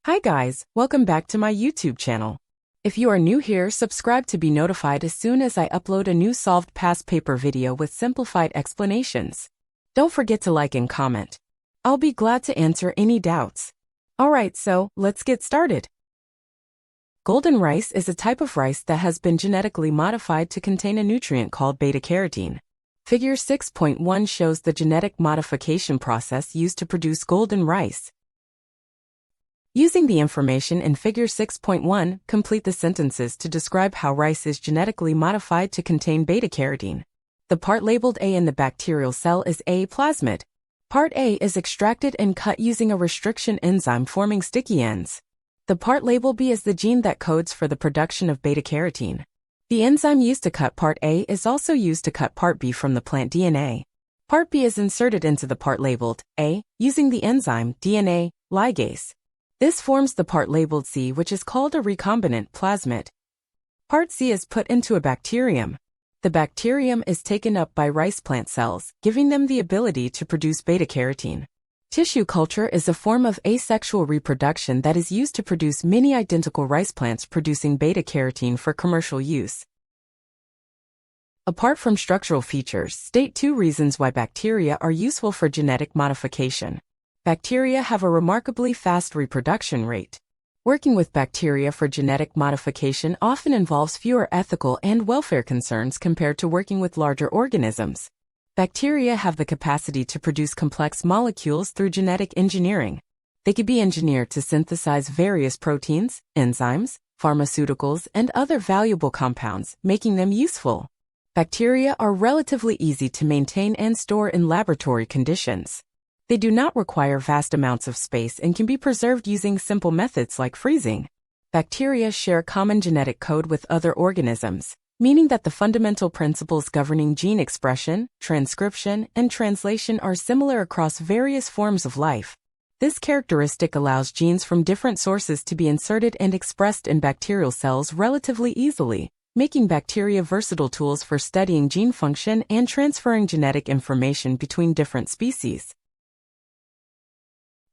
Hi guys, welcome back to my YouTube channel. If you are new here, subscribe to be notified as soon as I upload a new solved past paper video with simplified explanations. Don't forget to like and comment. I'll be glad to answer any doubts. Alright, so let's get started. Golden rice is a type of rice that has been genetically modified to contain a nutrient called beta-carotene. Figure 6.1 shows the genetic modification process used to produce golden rice. Using the information in Figure 6.1, complete the sentences to describe how rice is genetically modified to contain beta-carotene. The part labeled A in the bacterial cell is A plasmid. Part A is extracted and cut using a restriction enzyme forming sticky ends. The part labeled B is the gene that codes for the production of beta-carotene. The enzyme used to cut part A is also used to cut part B from the plant DNA. Part B is inserted into the part labeled A using the enzyme DNA ligase. This forms the part labeled C, which is called a recombinant plasmid. Part C is put into a bacterium. The bacterium is taken up by rice plant cells, giving them the ability to produce beta-carotene. Tissue culture is a form of asexual reproduction that is used to produce many identical rice plants producing beta-carotene for commercial use. Apart from structural features, state 2 reasons why bacteria are useful for genetic modification. Bacteria have a remarkably fast reproduction rate. Working with bacteria for genetic modification often involves fewer ethical and welfare concerns compared to working with larger organisms. Bacteria have the capacity to produce complex molecules through genetic engineering. They can be engineered to synthesize various proteins, enzymes, pharmaceuticals, and other valuable compounds, making them useful. Bacteria are relatively easy to maintain and store in laboratory conditions. They do not require vast amounts of space and can be preserved using simple methods like freezing. Bacteria share common genetic code with other organisms, meaning that the fundamental principles governing gene expression, transcription, and translation are similar across various forms of life. This characteristic allows genes from different sources to be inserted and expressed in bacterial cells relatively easily, making bacteria versatile tools for studying gene function and transferring genetic information between different species.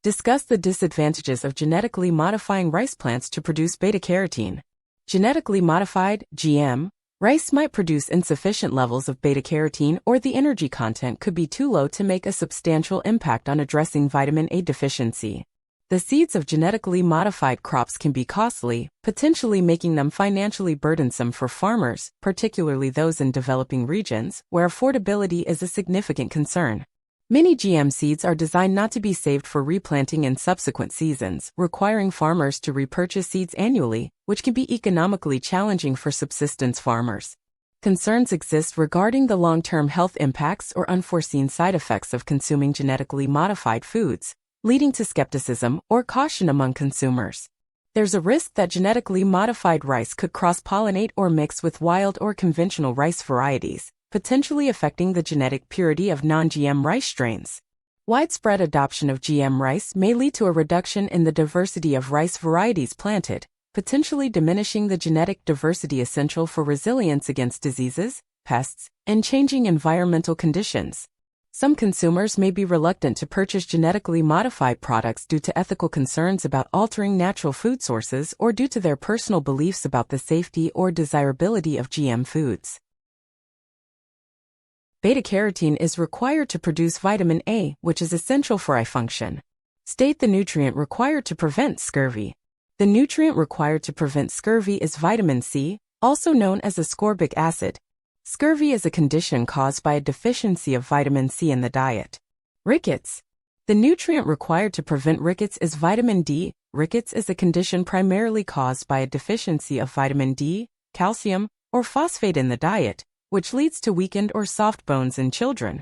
Discuss the disadvantages of genetically modifying rice plants to produce beta-carotene. Genetically modified, GM, rice might produce insufficient levels of beta-carotene, or the energy content could be too low to make a substantial impact on addressing vitamin A deficiency. The seeds of genetically modified crops can be costly, potentially making them financially burdensome for farmers, particularly those in developing regions, where affordability is a significant concern. Many GM seeds are designed not to be saved for replanting in subsequent seasons, requiring farmers to repurchase seeds annually, which can be economically challenging for subsistence farmers. Concerns exist regarding the long-term health impacts or unforeseen side effects of consuming genetically modified foods, leading to skepticism or caution among consumers. There's a risk that genetically modified rice could cross-pollinate or mix with wild or conventional rice varieties, potentially affecting the genetic purity of non-GM rice strains. Widespread adoption of GM rice may lead to a reduction in the diversity of rice varieties planted, potentially diminishing the genetic diversity essential for resilience against diseases, pests, and changing environmental conditions. Some consumers may be reluctant to purchase genetically modified products due to ethical concerns about altering natural food sources or due to their personal beliefs about the safety or desirability of GM foods. Beta-carotene is required to produce vitamin A, which is essential for eye function. State the nutrient required to prevent scurvy. The nutrient required to prevent scurvy is vitamin C, also known as ascorbic acid. Scurvy is a condition caused by a deficiency of vitamin C in the diet. Rickets. The nutrient required to prevent rickets is vitamin D. Rickets is a condition primarily caused by a deficiency of vitamin D, calcium, or phosphate in the diet, which leads to weakened or soft bones in children.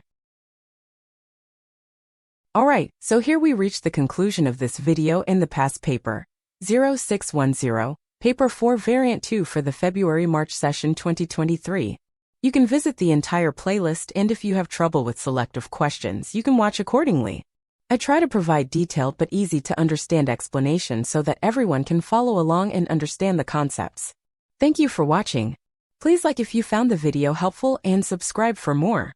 Alright, so here we reach the conclusion of this video in the past paper, 0610, Paper 4 Variant 2 for the February-March session 2023. You can visit the entire playlist, and if you have trouble with selective questions, you can watch accordingly. I try to provide detailed but easy to understand explanations so that everyone can follow along and understand the concepts. Thank you for watching. Please like if you found the video helpful and subscribe for more.